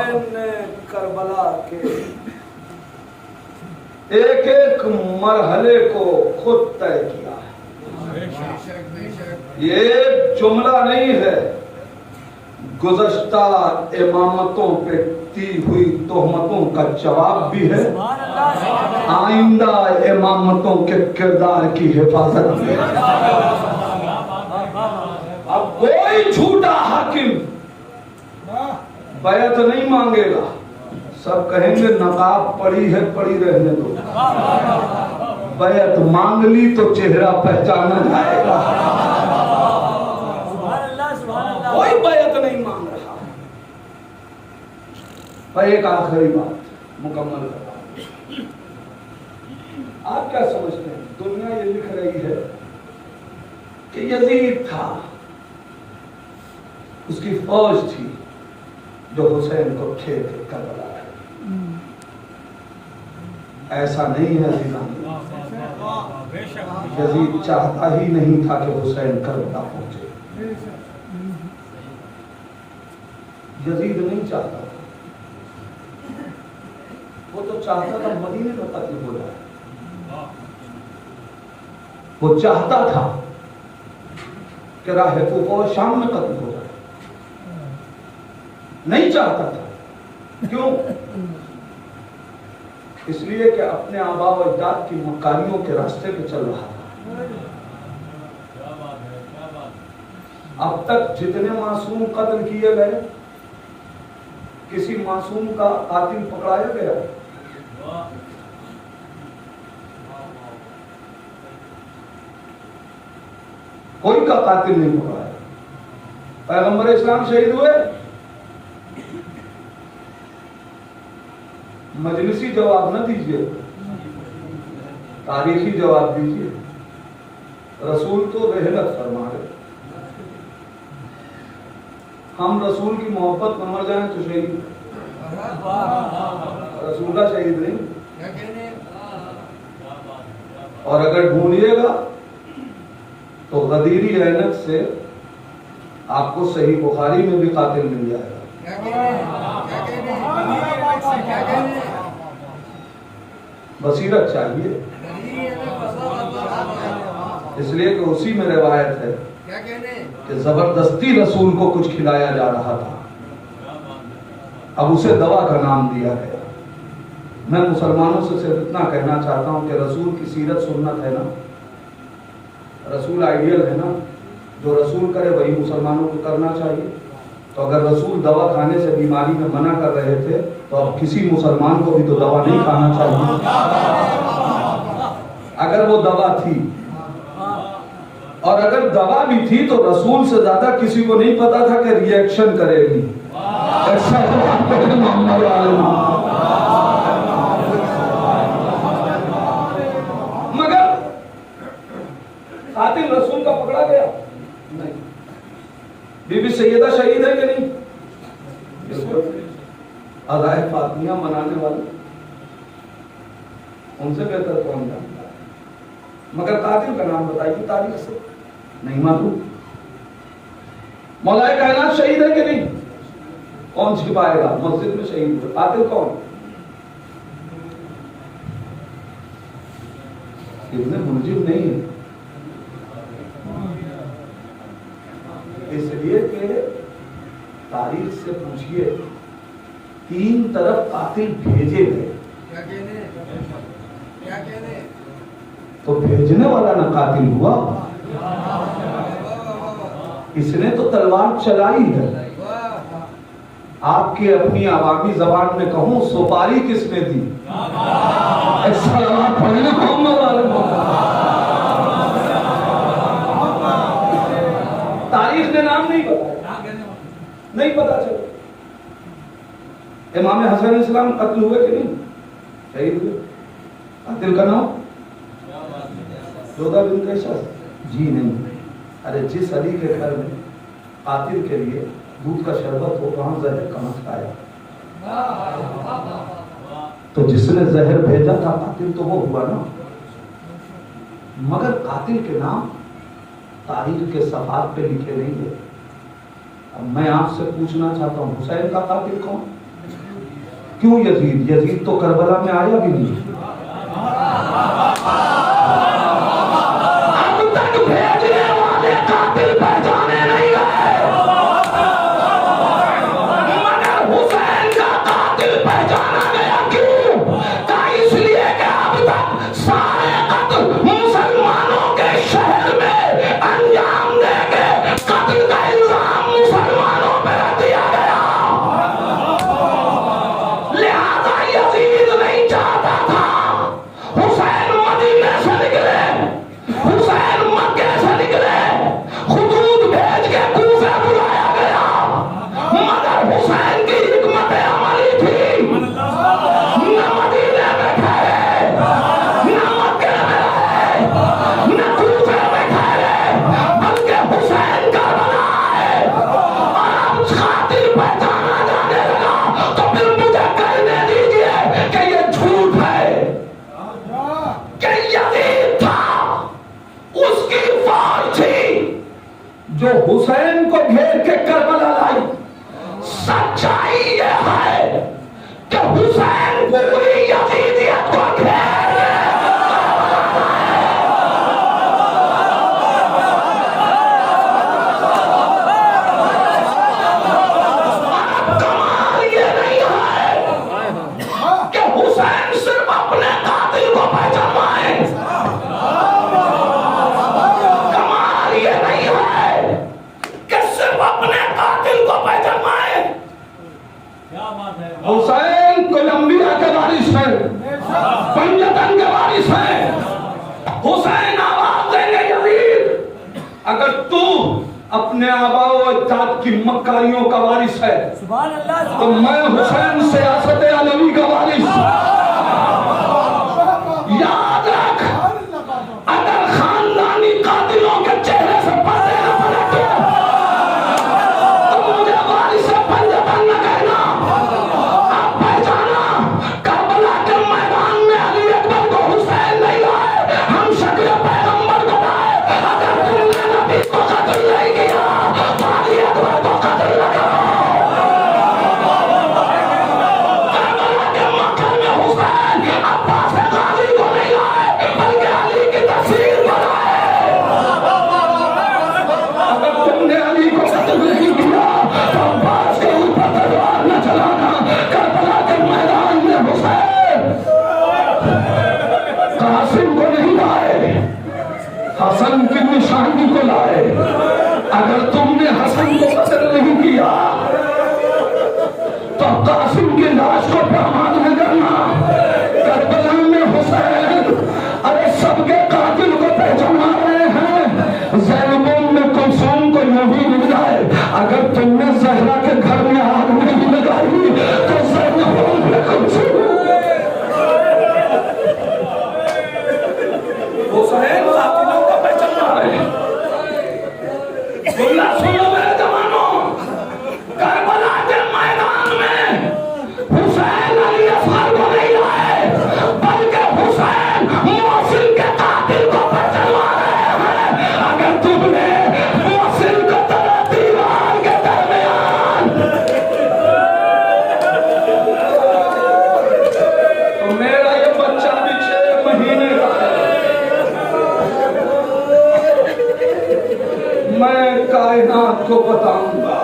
حسین نے کربلا کے ایک ایک مرحلے کو خود طے کیا ہے. یہ ایک جملہ نہیں ہے گزشتہ امامتوں پہ دی ہوئی تہمتوں کا جواب بھی ہے, آئندہ امامتوں کے کردار کی حفاظت بھی ہے. اب کوئی جھوٹا حاکم بیعت نہیں مانگے گا, سب کہیں گے نقاب پڑی ہے پڑی رہنے دو, بیعت مانگ لی تو چہرہ پہچانا جائے گا. کوئی بیعت نہیں مانگ رہا. پر ایک آخری بات مکمل کرتا, آپ کیا سمجھتے ہیں؟ دنیا یہ لکھ رہی ہے کہ یزید تھا, اس کی فوج تھی جو حسین کو کھیت کربلا ہے. ایسا نہیں ہے عزیزان, یزید چاہتا ہی نہیں تھا کہ حسین کربلا پہنچے. یزید نہیں چاہتا تھا, وہ تو چاہتا تھا مدینے میں قتل ہو جائے. وہ چاہتا تھا کہ راہ کوفہ شام میں قتل ہو جائے, نہیں چاہتا تھا. کیوں؟ اس لیے کہ اپنے آباء و اجداد کی مکاریوں کے راستے پہ چل رہا تھا. اب تک جتنے معصوم قتل کیے گئے, کسی معصوم کا قاتل پکڑایا گیا؟ کوئی کا قاتل نہیں پکڑایا. پیغمبر اسلام شہید ہوئے؟ مجلسی جواب نہ دیجئے, تاریخی جواب دیجئے. رسول تو رحلت فرما رہے, ہم رسول کی محبت میں مر جائیں تو شہید, رسول کا شہید نہیں. اور اگر ڈھونڈیے گا تو غدیری عینت سے آپ کو صحیح بخاری میں بھی قاتل مل جائے گا. بصیرت چاہیے, اس لیے کہ اسی میں روایت ہے کہ زبردستی رسول کو کچھ کھلایا جا رہا تھا, اب اسے دوا کا نام دیا گیا. میں مسلمانوں سے صرف اتنا کہنا چاہتا ہوں کہ رسول کی سیرت سنت ہے نا, رسول آئیڈیل ہے نا, جو رسول کرے وہی مسلمانوں کو کرنا چاہیے. تو اگر رسول دوا کھانے سے بیماری میں منع کر رہے تھے تو اب کسی مسلمان کو بھی تو دوا نہیں کھانا چاہیے. اگر وہ دوا تھی, اور اگر دوا بھی تھی تو رسول سے زیادہ کسی کو نہیں پتا تھا کہ ری ایکشن کرے گی. مگر قاتل رسول کا پکڑا گیا نہیں. بی بی سیدہ شہید ہے کہ نہیں؟ ادائے فاطمیہ منانے والے ان سے بہتر کون جانتا ہے. مگر قاتل کا نام بتائیے تاریخ سے, نہیں معلوم. مولا کائنات شہید ہے کہ نہیں؟ کون چھپائے گا؟ مسجد میں شہید ہوئے. قاتل کون؟ ابن ملجم نہیں ہے. اس لیے کہ تاریخ سے پوچھئے, 3 طرف قاتل بھیجے گئے, تو بھیجنے والا نہ قاتل ہوا, اس نے تو تلوار چلائی ہے. آپ کے اپنی عوامی زبان میں کہوں, سپاری کس نے دی؟ تاریخ نے نام نہیں بتایا, نہیں پتا چلا. امام حسن علیہ السلام قتل ہوئے کہ نہیں؟ شہید ہوئے. قاتل کا نام جودہ بنت قیس؟ جی نہیں. ارے جس علی کے گھر میں قاتل کے لیے دودھ کا شربت ہو وہاں زہر کہاں سے آیا؟ تو جس نے زہر بھیجا تھا قاتل تو وہ ہوا نا. مگر قاتل کے نام تاریخ کے صفحات پہ لکھے نہیں ہے. اب میں آپ سے پوچھنا چاہتا ہوں, حسین کا قاتل کون؟ کیوں یزید؟ یزید تو کربلا میں آیا بھی نہیں، اب تک بھیجنے والے قاتل پہچانے نہیں گئے، مگر حسین کا قاتل پہچانا گیا۔ کیوں؟ کہ اس لیے کہ اب تک سارے قتل مسلمانوں کے شہر میں انجام دے کے قتل کا الزام مسلمانوں پہ دیا گیا، لہذا یزید نہیں چاہتا تھا حسین مدینے سے نکلے، حسین مکے سے نکلے، خطوط بھیج کے کوفے بلایا گیا، مگر حسین کی حکمت عملی تھی، نہ مدینے میں ٹھہرے، نہ مکے میں رہے، نہ کوفے میں ٹھہرے، بلکہ حسین کا بنا ہے، اور اب قاتل پہچانا جانے لگا تو پھر مجھے کہنے دیجئے کہ یہ جھوٹ ہے کہ یزید تھا، اس کی فوج تھی جو حسین کو گھیر کے کربلا لائی۔ سچائی یہ ہے کہ حسین پوری یزیدیت کو گھیر لے۔ کمال یہ نہیں ہے کہ حسین صرف اپنے قاتل کو پہچانوائے، کمال یہ نہیں ہے کہ صرف اپنے قاتل کو پہچانوائے۔ حسین کولمبیا کے وارث ہیں، پنجتن کے وارث ہیں، حسین آواز دیں گے یزید اگر تو اپنے آبا و اجداد کی مکاریوں کا وارث ہے تو میں حسین سیاست علوی کا وارث۔ یاد رکھ، اگر خاندانی قاتلوں کے چہرے سے پردے نہ پلٹے تو مجھے وارث پنجتن نہ کہنا۔ آپ پہچانا کربلا کے میدان میں علی اکبر کو حسین نہیں لائے، ہم شکل پیغمبر کو لائے۔ اگر تم نے نبی کو قتل نہیں کیا تو علی اکبر کو قتل نہ کرو۔ کربلا کے مقتل میں حسین عباس غازی کو نہیں لائے بلکہ علی کی تصویر کو لائے۔ اگر تم نے علی کو قتل نہیں کیا تو عباس کے اوپر تلوار نہ چلانا۔ کربلا کے میدان میں حسین قاسم کو نہیں لائے، حسن کی نشانی کو لائے۔ اگر تم نے حسن کو قتل نہیں کیا تو قاسم کی لاش کو پامال نہ کرنا۔ کربلا میں حسین ارے سب کے قاتل کو پہچانا رہے ہیں۔ زینب ام کلثوم کو یوں ہی مل جائے، اگر تم نے زہرا کے گھر میں آگ نہیں لگائی تو زینب ام کلثوم حسین قاتلوں کو پہچانا رہے ہیں۔ اللہ سنو میرے جوانوں، کربلا کے میدان میں حسین علی اصغر کو نہیں لائے بلکہ حسین موصل کے قاتل کو پہچانوا رہے ہیں۔ اگر تم نے موصل کو طرح دیوار کے درمیان تو میرا یہ بچہ بھی 6 مہینے کا ہے، میں کائنات کو بتاؤں گا۔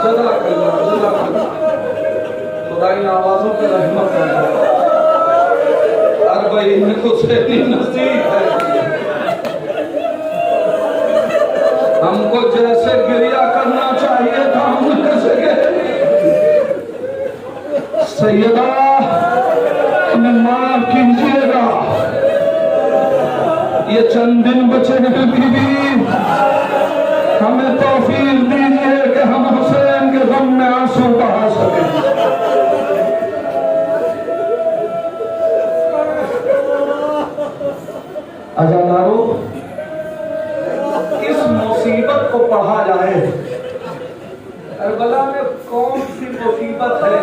جزاک اللہ، جزاک اللہ، خدا ان آوازوں پہ رحمت کرے۔ اربعین حسینی نزدیک ہے، ہم کو جیسے گریہ کرنا چاہیے تھا ہم نے کیسے گئے۔ سیدہ ہمیں معاف کیجیے گا، یہ چند دن بچے ہیں بیوی، ہمیں توفیق دیجیے کہ ہم حسین کے غم میں آنسو بہا سکیں۔ عزادارو، اس مصیبت کو پڑھا جائے، کربلا میں کون سی مصیبت ہے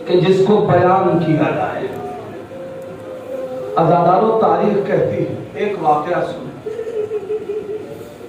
کہ جس کو بیان کیا جائے۔ عزادارو، تاریخ کہتی ہے، ایک واقعہ سنیں،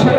6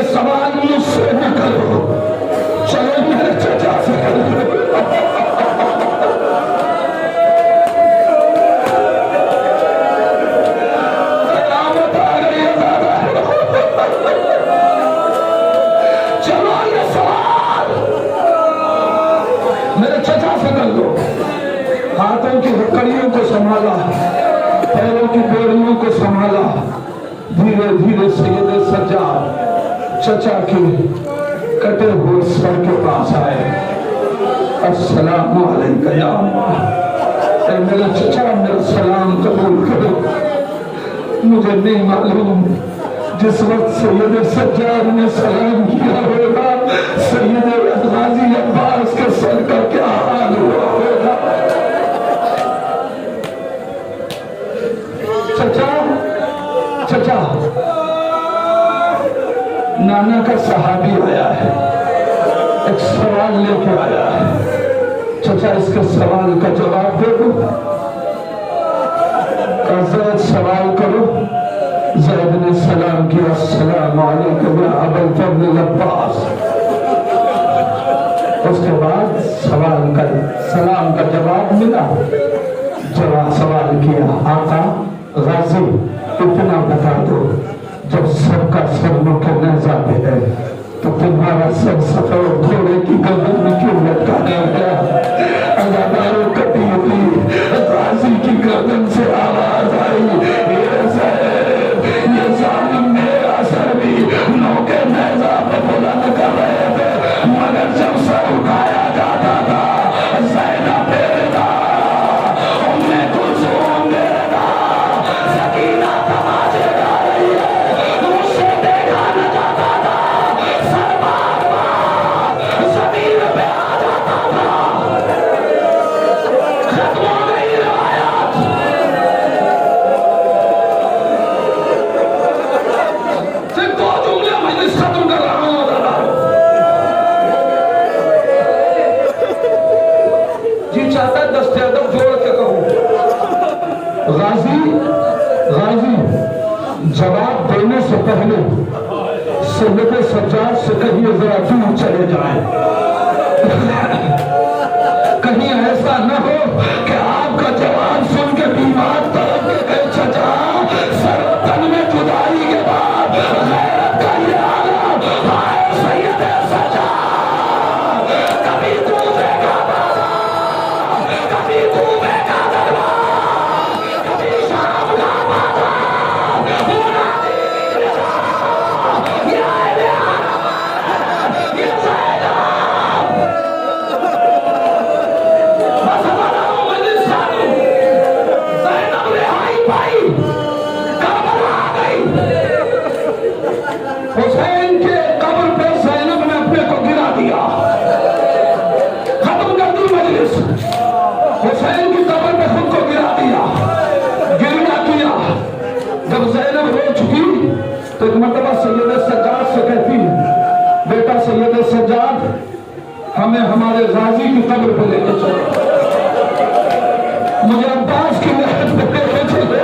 یہ سوال مجھ سے نہ کرو، چلو میرے چچا سے کرو۔ قیامت آ گئی ہے دادا، چلو یہ سوال میرے چچا سے کر دو۔ ہاتھوں کی ہتھکڑیوں کو سنبھالا، پیروں کی بیڑیوں کو سنبھالا، دھیرے دھیرے سید سجاد چچا کے کٹے ہوئے سر کے پاس آئے۔ السلام علیکم یا اللہ، اے میرے چچا میرا سلام قبول کرو۔ مجھے نہیں معلوم جس وقت سید سجاد نے سلام کیا ہوگا سید غازی عباس کے سر کا کیا حال ہوا ہوگا۔ چچا نانا کا صحابی آیا ہے، ایک سوال لے کے آیا ہے، چچا اس کے سوال کا جواب دے دو۔ زید سوال کرو۔ زید نے سلام کیا، السلام علیکم یا ابا الفضل عباس۔ اس کے بعد سلام کا جواب ملا۔ سوال کیا، آقا غازی اتنا بتا دو، جب سب کا سر مکھ نیزہ پہ ہے تو تمہارا سر سفید گھوڑے کی گردن میں کیوں لٹکایا گیا؟ اداداروں کٹی ہوئی غازی کی گردن سے آواز آئی، یہ ظالم میرا سر بھی نوکے نیزہ پہ بلند کر رہے تھے، مگر جب سر اٹھایا جاتا تھا زینب میرے تھا، ام کلثوم میرے تھا، سکینہ تماچے گا رہی ہے، مجھ سے دیکھا نہ جاتا تھا، سر بار بار زمین پہ آ جاتا تھا۔ ختم ہو گئی روایات۔ صرف دو جملے مجلس ختم کر رہا ہوں۔ جی چاہتا ہے دست ادب جوڑ کے کہوں، غازی جواب دینے سے پہلے سید سجاد سے کہیں ذرا دور چلے جائیں، کہیں ایسا نہ ہو کہ آپ کا جواب سن کے بیمار طرف کے کئی چچا سر و تن میں جدائی کے بعد غیرت کا یہ عالم آئے سید سجاد، کبھی تو دیکھا بازا، کبھی تو دیکھا دربار، کبھی شام کا بازا، حسین کے قبر پہ زینب نے اپنے کو گرا دیا، ختم کر دی مجلس۔ حسین کی قبر پہ خود کو گرا دیا، گرنا کیا۔ جب زینب رو چکی تو ایک مرتبہ سید سجاد سے کہتی، بیٹا سید سجاد ہمیں ہمارے غازی کی قبر پہ لے کے چلو، مجھے عباس کی لہر پہ لے کے چلو۔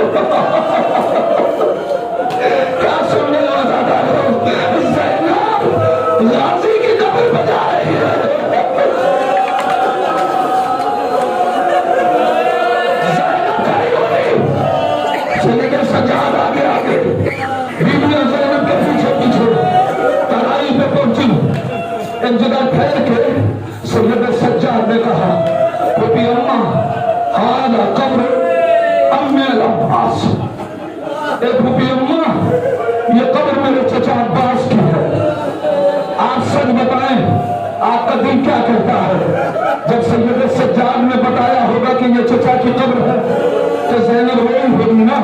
کیا سننے والا زینب غازی کی قبر پہ جا رہی ہے۔ زینب کھڑی ہو گئی، سید سجاد آگے آگے، بیویاں زینب کے پیچھے پیچھے ترائی پہ پہنچی۔ ایک جگہ ٹھہر کے سید سجاد نے کہا، بیٹی اماں ہاذا قبر ام العباس، اے بیٹی اماں یہ قبر میرے چچا عباس کی ہے، آپ سچ بتائیں آپ کا دل کیا کہتا ہے؟ جب سید سجاد نے بتایا ہوگا کہ یہ چچا کی قبر ہے تو زینب روئی ہوگی نا،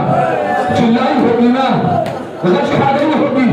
چلائی ہوگی نا، غش کھا گئی ہوگی،